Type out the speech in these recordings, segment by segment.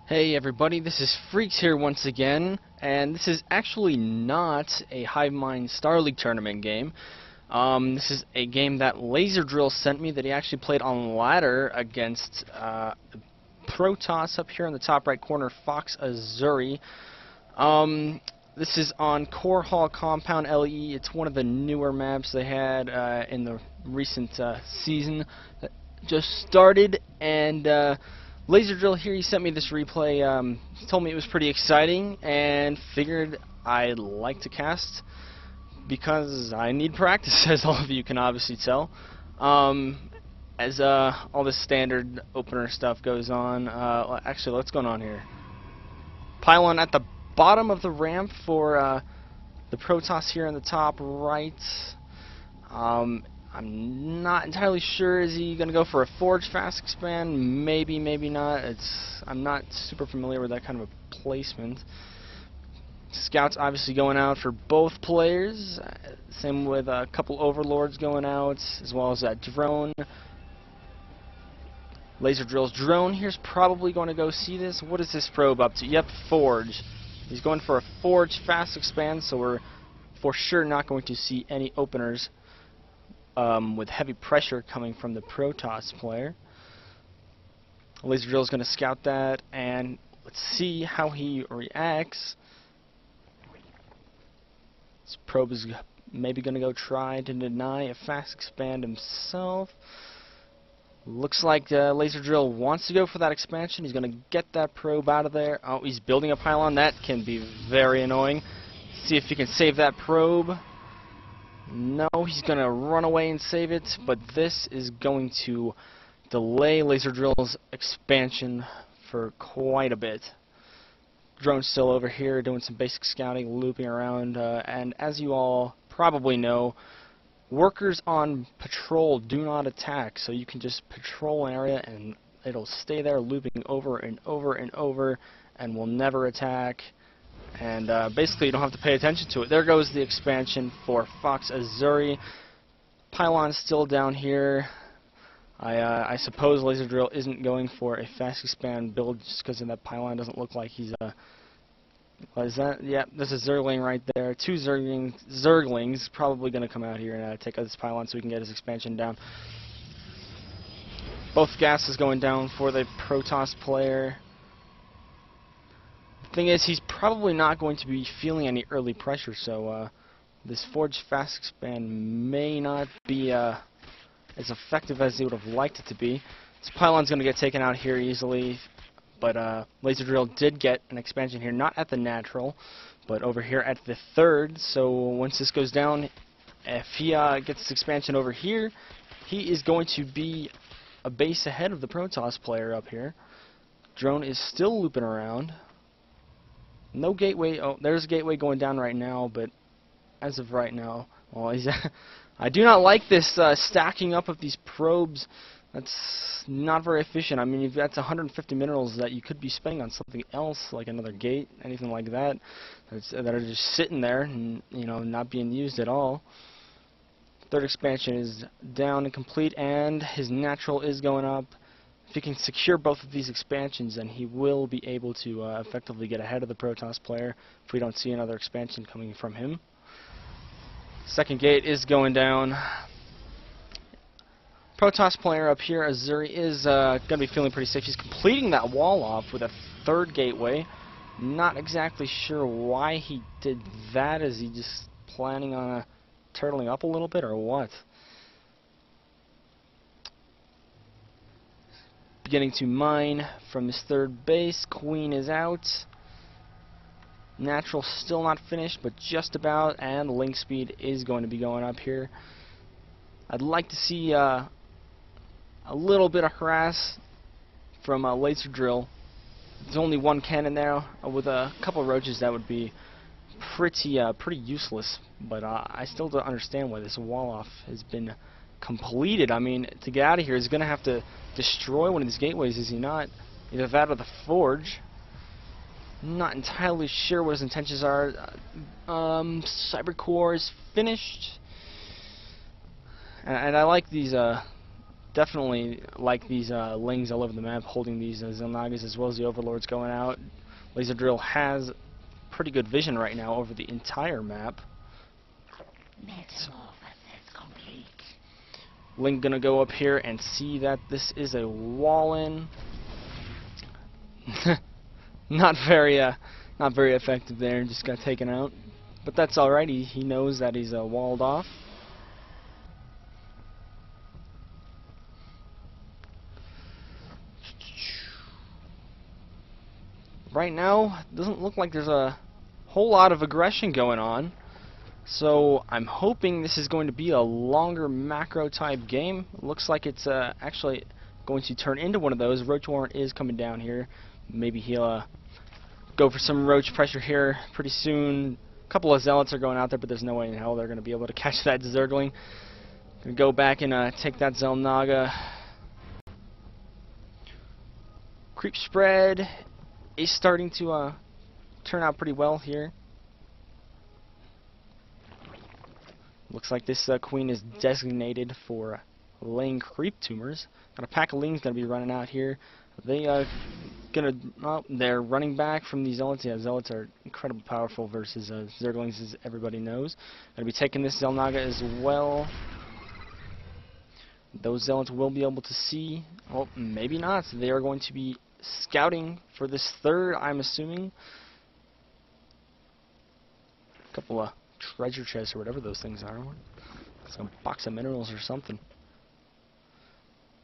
Hey everybody, this is Freaks here once again, and this is actually not a Hive Mind Star League tournament game. This is a game that LaserDrill sent me that he actually played on ladder against the Protoss up here in the top right corner, FOXAzzurri. This is on Core Hall Compound LE. It's one of the newer maps they had in the recent season that just started, and LaserDrill here, he sent me this replay. He told me it was pretty exciting and figured I'd like to cast because I need practice, as all of you can obviously tell. As all this standard opener stuff goes on, actually, what's going on here? Pylon at the bottom of the ramp for the Protoss here in the top right. I'm not entirely sure. Is he going to go for a Forge Fast Expand? Maybe, maybe not. I'm not super familiar with that kind of a placement. Scouts obviously going out for both players. Same with a couple Overlords going out, as well as that drone. LaserDrill's drone here's probably going to go see this. What is this probe up to? Yep, Forge. He's going for a Forge Fast Expand, so we're for sure not going to see any openers with heavy pressure coming from the Protoss player. LaserDrill is going to scout that, and let's see how he reacts. This probe is maybe going to go try to deny a fast expand himself. Looks like LaserDrill wants to go for that expansion. He's going to get that probe out of there. Oh, he's building a pylon. That can be very annoying. See if he can save that probe. No, he's going to run away and save it, but this is going to delay LaserDrill's expansion for quite a bit. Drone's still over here doing some basic scouting, looping around, and as you all probably know, workers on patrol do not attack, so you can just patrol an area and it'll stay there looping over and over and over and will never attack. And basically you don't have to pay attention to it. There goes the expansion for FOXAzzurri. Pylon's still down here. I suppose LaserDrill isn't going for a fast expand build just because that pylon doesn't look like he's what is that? Yeah, there's a Zergling right there. Two Zerglings probably going to come out here and take out this pylon so we can get his expansion down. Both gases going down for the Protoss player. Thing is, he's probably not going to be feeling any early pressure, so this Forge Fast Expand may not be as effective as he would have liked it to be. This pylon's going to get taken out here easily, but LaserDrill did get an expansion here, not at the natural, but over here at the third. So once this goes down, if he gets this expansion over here, he is going to be a base ahead of the Protoss player up here. Drone is still looping around. No gateway. Oh, there's a gateway going down right now, but as of right now, well, I do not like this stacking up of these probes. That's not very efficient. I mean, that's 150 minerals that you could be spending on something else, like another gate, anything like that, that are just sitting there and not being used at all. Third expansion is down and complete, and his natural is going up. If he can secure both of these expansions, then he will be able to effectively get ahead of the Protoss player if we don't see another expansion coming from him. Second gate is going down. Protoss player up here, Azzurri, is going to be feeling pretty safe. He's completing that wall off with a third gateway. Not exactly sure why he did that. Is he just planning on turtling up a little bit or what? Beginning to mine from his third base. Queen is out. Natural still not finished, but just about, and link speed is going to be going up here. I'd like to see a little bit of harass from LaserDrill. There's only one cannon there. With a couple of roaches, that would be pretty useless. But I still don't understand why this wall-off has been completed. I mean, to get out of here, he's going to have to destroy one of these gateways, is he not? Either that or the Forge. Not entirely sure what his intentions are. Cybercore is finished. And I like these definitely like these lings all over the map, holding these Xel'Nagas as well as the Overlords going out. LaserDrill has pretty good vision right now over the entire map. Metamorphosis complete. Link gonna go up here and see that this is a wall-in. not very effective there. Just got taken out, but that's all right. He knows that he's walled off. Right now, it doesn't look like there's a whole lot of aggression going on. So I'm hoping this is going to be a longer macro type game. Looks like it's actually going to turn into one of those. Roach Warren is coming down here. Maybe he'll go for some roach pressure here pretty soon. A couple of zealots are going out there, but there's no way in hell they're going to be able to catch that Zergling. Gonna go back and take that Xel'Naga. Creep spread is starting to turn out pretty well here. Looks like this queen is designated for laying creep tumors. Got a pack of lings gonna be running out here. They they're running back from these zealots. Yeah, zealots are incredibly powerful versus Zerglings, as everybody knows. Gonna be taking this Xel'Naga as well. Those zealots will be able to see. Well, maybe not. They are going to be scouting for this third, I'm assuming. A couple of treasure chests or whatever those things are. Some box of minerals or something.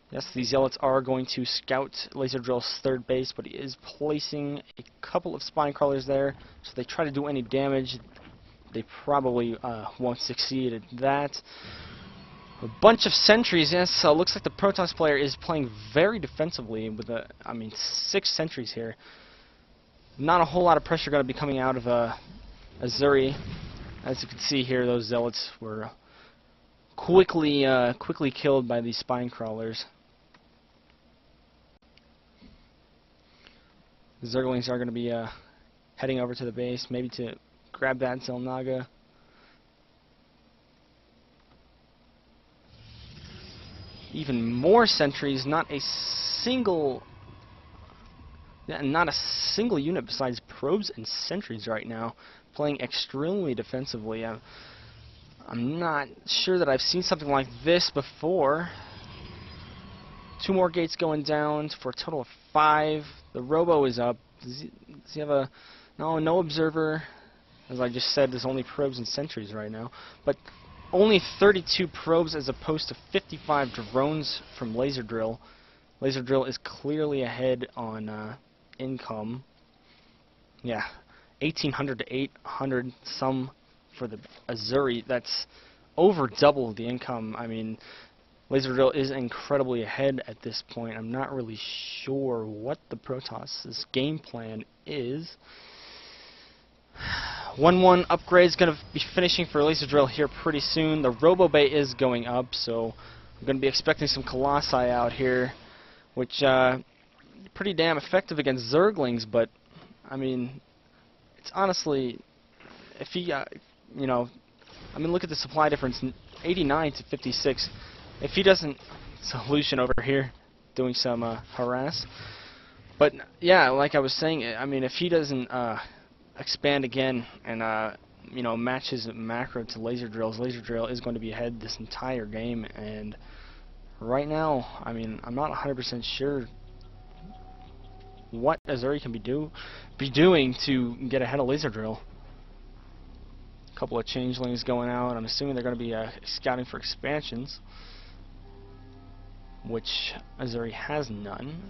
Yes, these zealots are going to scout LaserDrill's third base, but he is placing a couple of spine crawlers there. So if they try to do any damage, they probably won't succeed at that. A bunch of sentries. Yes, looks like the Protoss player is playing very defensively with 6 sentries here. Not a whole lot of pressure going to be coming out of Azzurri. As you can see here, those zealots were quickly killed by these spine crawlers. The Zerglings are going to be heading over to the base, maybe to grab that Xel'Naga. Even more sentries, not a single unit besides probes and sentries right now, playing extremely defensively. I'm not sure that I've seen something like this before. 2 more gates going down for a total of 5. The Robo is up. Does he have a... No observer. As I just said, there's only probes and sentries right now. But only 32 probes as opposed to 55 drones from LaserDrill. LaserDrill is clearly ahead on income. Yeah, 1,800 to 800 some for the Azzurri. That's over double the income. I mean, LaserDrill is incredibly ahead at this point. I'm not really sure what the Protoss' game plan is. 1-1 upgrade is going to be finishing for LaserDrill here pretty soon. The Robo Bay is going up, so I'm going to be expecting some Colossi out here, which pretty damn effective against Zerglings, but I mean, it's honestly, if he, look at the supply difference, 89 to 56. If he doesn't, solution over here, doing some harass. But yeah, like I was saying, I mean, if he doesn't expand again and match his macro to LaserDrill's, LaserDrill is going to be ahead this entire game. And right now, I mean, I'm not 100% sure what Azzurri can be doing to get ahead of LaserDrill. A couple of changelings going out. I'm assuming they're going to be scouting for expansions, which Azzurri has none.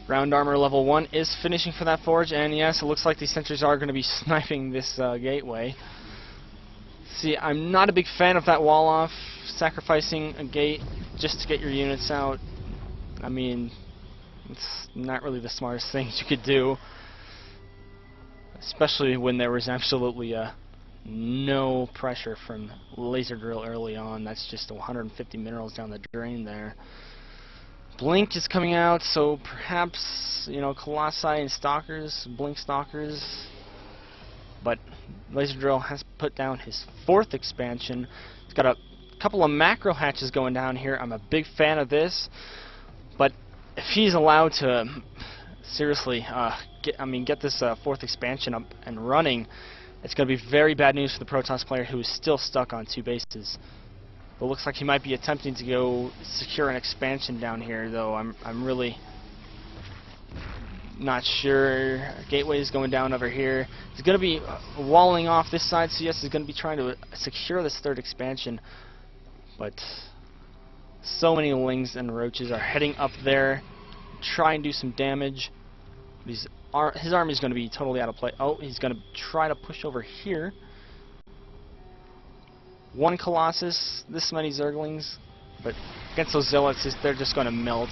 Ground armor level 1 is finishing for that forge, and yes, it looks like these sentries are going to be sniping this gateway. See, I'm not a big fan of that wall off, sacrificing a gate just to get your units out. I mean, it's not really the smartest thing you could do, especially when there was absolutely no pressure from LaserDrill early on. That's just 150 minerals down the drain there. Blink is coming out, so perhaps, Colossi and Stalkers, Blink Stalkers. But LaserDrill has put down his 4th expansion. He's got a couple of macro hatches going down here. I'm a big fan of this, but if he's allowed to seriously get this fourth expansion up and running, it's going to be very bad news for the Protoss player who is still stuck on 2 bases. But looks like he might be attempting to go secure an expansion down here, though I'm really not sure. Gateway is going down over here. He's going to be walling off this side, so yes, he's going to be trying to secure this 3rd expansion. But so many Lings and Roaches are heading up there, try and do some damage. His army is going to be totally out of play. Oh, he's going to try to push over here. 1 Colossus, this many Zerglings, but against those Zealots, they're just going to melt.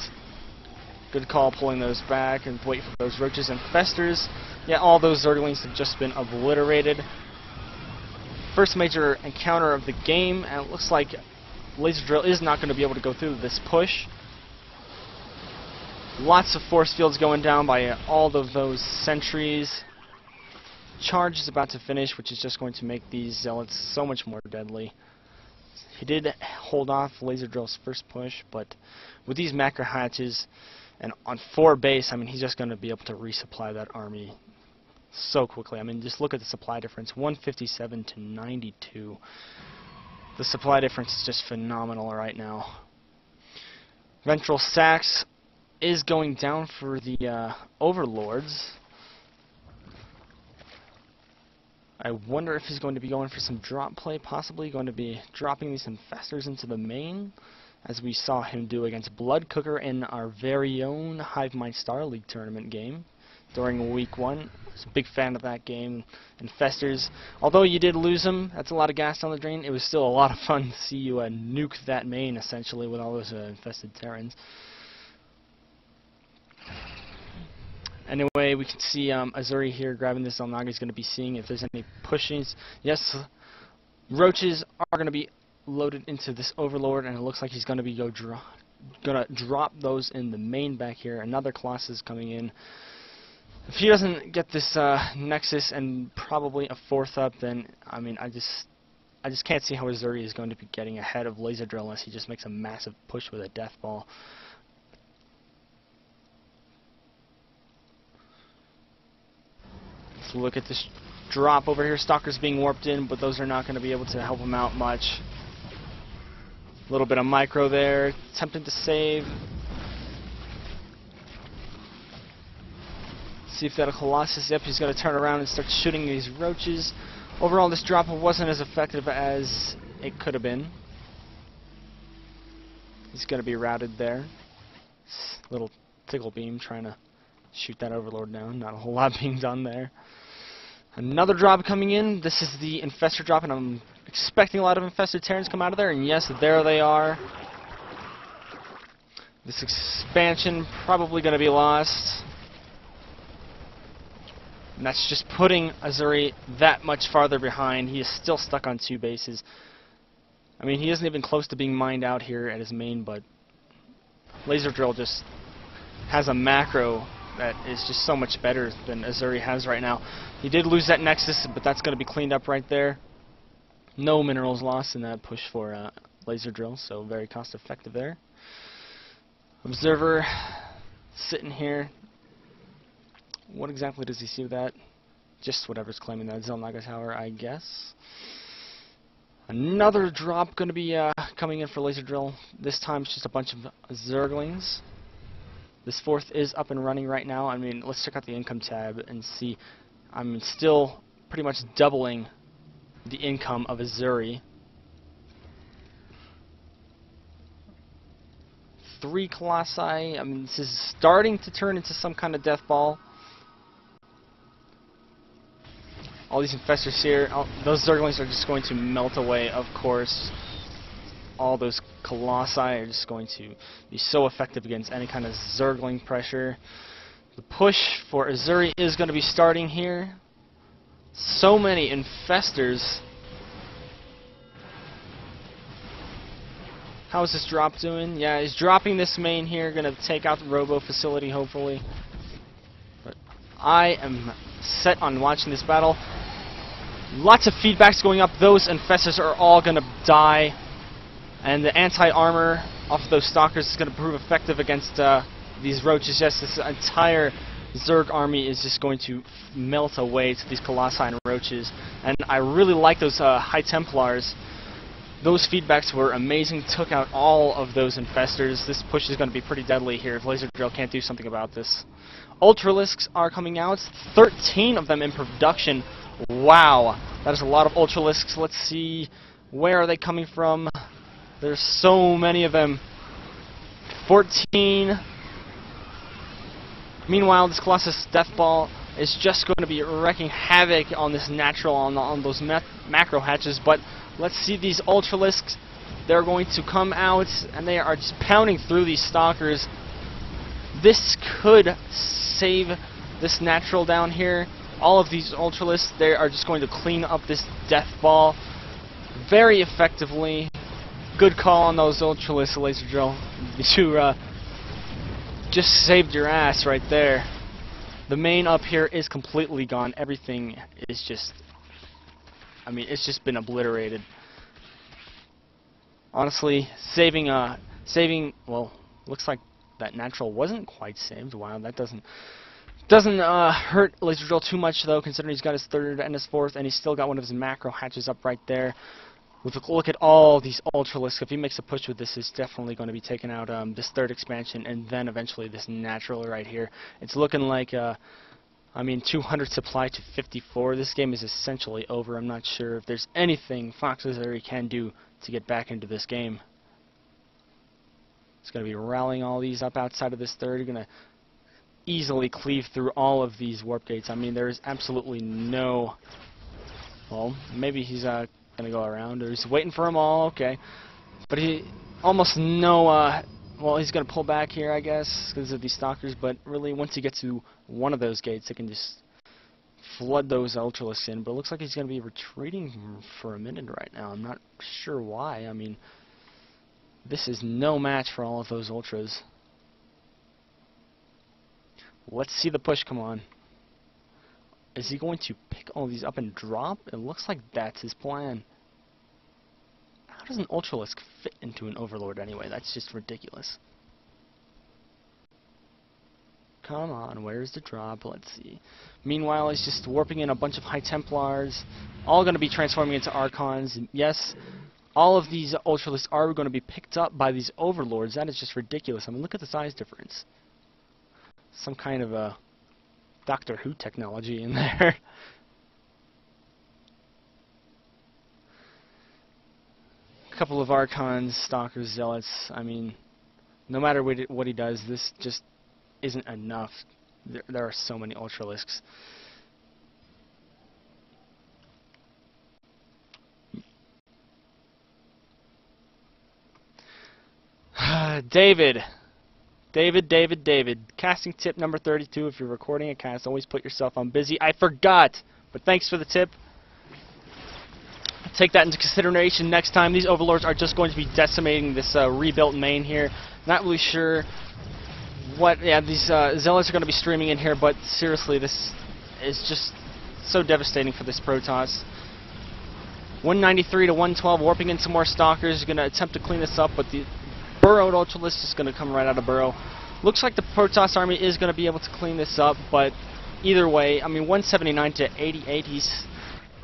Good call pulling those back and wait for those Roaches and Festers. Yeah, all those Zerglings have just been obliterated. First major encounter of the game, and it looks like LaserDrill is not going to be able to go through this push. Lots of force fields going down by all of those sentries. Charge is about to finish, which is just going to make these Zealots so much more deadly. He did hold off LaserDrill's first push, but with these macro hatches and on 4 base, I mean, he's just going to be able to resupply that army so quickly. I mean, just look at the supply difference, 157 to 92. The supply difference is just phenomenal right now. Ventral Sax is going down for the Overlords. I wonder if he's going to be going for some drop play, possibly going to be dropping these Infestors into the main, as we saw him do against Blood Cooker in our very own Hive Mind Star League tournament game during Week 1. I was a big fan of that game. Infestors, although you did lose them, that's a lot of gas down the drain, it was still a lot of fun to see you nuke that main, essentially, with all those infested Terrans. Anyway, we can see Azzurri here grabbing this Xel'Naga. He's going to be seeing if there's any pushings. Yes, Roaches are going to be loaded into this Overlord, and it looks like he's going to be gonna drop those in the main back here. Another Colossus coming in. If he doesn't get this Nexus and probably a 4th up, then I mean, I just can't see how Azzurri is going to be getting ahead of LaserDrill unless he just makes a massive push with a Death Ball. Look at this drop over here. Stalker's being warped in, but those are not going to be able to help him out much. A little bit of micro there, attempting to save. See if that'll Colossus. Yep, he's going to turn around and start shooting these Roaches. Overall, this drop wasn't as effective as it could have been. He's going to be routed there. Little tickle beam trying to shoot that Overlord down. Not a whole lot being done there. Another drop coming in. This is the Infestor drop, and I'm expecting a lot of Infested Terrans come out of there, and yes, there they are. This expansion probably going to be lost. And that's just putting Azzurri that much farther behind. He is still stuck on 2 bases. I mean, he isn't even close to being mined out here at his main, but LaserDrill just has a macro that is just so much better than Azzurri has right now. He did lose that Nexus, but that's going to be cleaned up right there. No minerals lost in that push for LaserDrill, so very cost effective there. Observer sitting here. What exactly does he see with that? Just whatever's claiming that Xel'Naga tower, I guess. Another drop going to be coming in for LaserDrill. This time it's just a bunch of Zerglings. This 4th is up and running right now. I mean, let's check out the income tab and see. I'm still pretty much doubling the income of Azzurri. 3 Colossi. I mean, this is starting to turn into some kind of death ball. All these Infestors here, those Zerglings are just going to melt away, of course. All those Colossi are just going to be so effective against any kind of Zergling pressure. The push for Azzurri is going to be starting here. So many Infestors. How is this drop doing? Yeah, he's dropping this main here, going to take out the Robo facility, hopefully. But I am set on watching this battle. Lots of feedbacks going up. Those Infestors are all going to die. And the anti-armor off of those stalkers is going to prove effective against these roaches. Yes, this entire Zerg army is just going to melt away to these Colossi and roaches. And I really like those High Templars. Those feedbacks were amazing, took out all of those infestors. This push is going to be pretty deadly here if LaserDrill can't do something about this. Ultralisks are coming out, 13 of them in production. Wow, that is a lot of Ultralisks. Let's see, where are they coming from? There's so many of them. 14. Meanwhile, this Colossus Deathball is just going to be wreaking havoc on this natural, on those macro hatches, but let's see these Ultralisks. They're going to come out, and they are just pounding through these stalkers. This could save this natural down here. All of these Ultralisks, they are just going to clean up this death ball very effectively. Good call on those Ultralisks, LaserDrill. You just saved your ass right there. The main up here is completely gone. Everything is just, I mean, it's just been obliterated. Honestly, saving, well, looks like that natural wasn't quite saved. Wow, that doesn't hurt LaserDrill too much, though, considering he's got his third and his fourth, and he's still got one of his macro hatches up right there. Look at all these Ultralisks. If he makes a push with this, he's definitely going to be taking out this third expansion, and then eventually this natural right here. It's looking like, I mean, 200 supply to 54. This game is essentially over. I'm not sure if there's anything FOXAzzurri can do to get back into this game. It's going to be rallying all these up outside of this third. You're going to easily cleave through all of these warp gates. I mean, there is absolutely no... Well, maybe he's going to go around, or he's waiting for them all. Okay. But he almost no... well, he's going to pull back here, I guess, because of these stalkers. But really, once he gets to one of those gates, it can just flood those Ultralisks in. But it looks like he's going to be retreating for a minute right now. I'm not sure why. I mean, this is no match for all of those Ultras. Let's see the push come on. Is he going to pick all these up and drop? It looks like that's his plan. How does an Ultralisk fit into an Overlord anyway? That's just ridiculous. Come on, where's the drop? Let's see. Meanwhile, he's just warping in a bunch of High Templars, all going to be transforming into Archons. Yes, all of these Ultralisks are going to be picked up by these Overlords. That is just ridiculous. I mean, look at the size difference. Some kind of a Doctor Who technology in there. A couple of Archons, Stalkers, Zealots. I mean, no matter what he does, this just isn't enough. There are so many Ultralisks. David. Casting tip number 32. If you're recording a cast, always put yourself on busy. I forgot, but thanks for the tip. Take that into consideration next time. These Overlords are just going to be decimating this rebuilt main here. Not really sure what... Yeah, these Zealots are going to be streaming in here, but seriously, this is just so devastating for this Protoss. 193 to 112, warping in some more Stalkers. Going to attempt to clean this up, but the burrowed Ultralisk is going to come right out of burrow. Looks like the Protoss army is going to be able to clean this up, but either way, I mean, 179 to 88, he's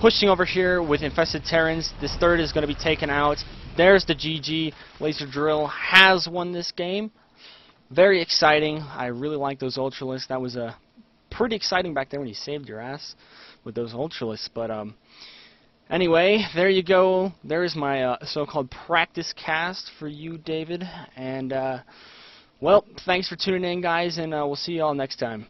pushing over here with infested Terrans. This third is going to be taken out. There's the GG. LaserDrill has won this game. Very exciting. I really like those Ultralisks. That was pretty exciting back there when you saved your ass with those Ultralisks, but anyway, there you go. There is my so-called practice cast for you, David. And, well, thanks for tuning in, guys, and we'll see you all next time.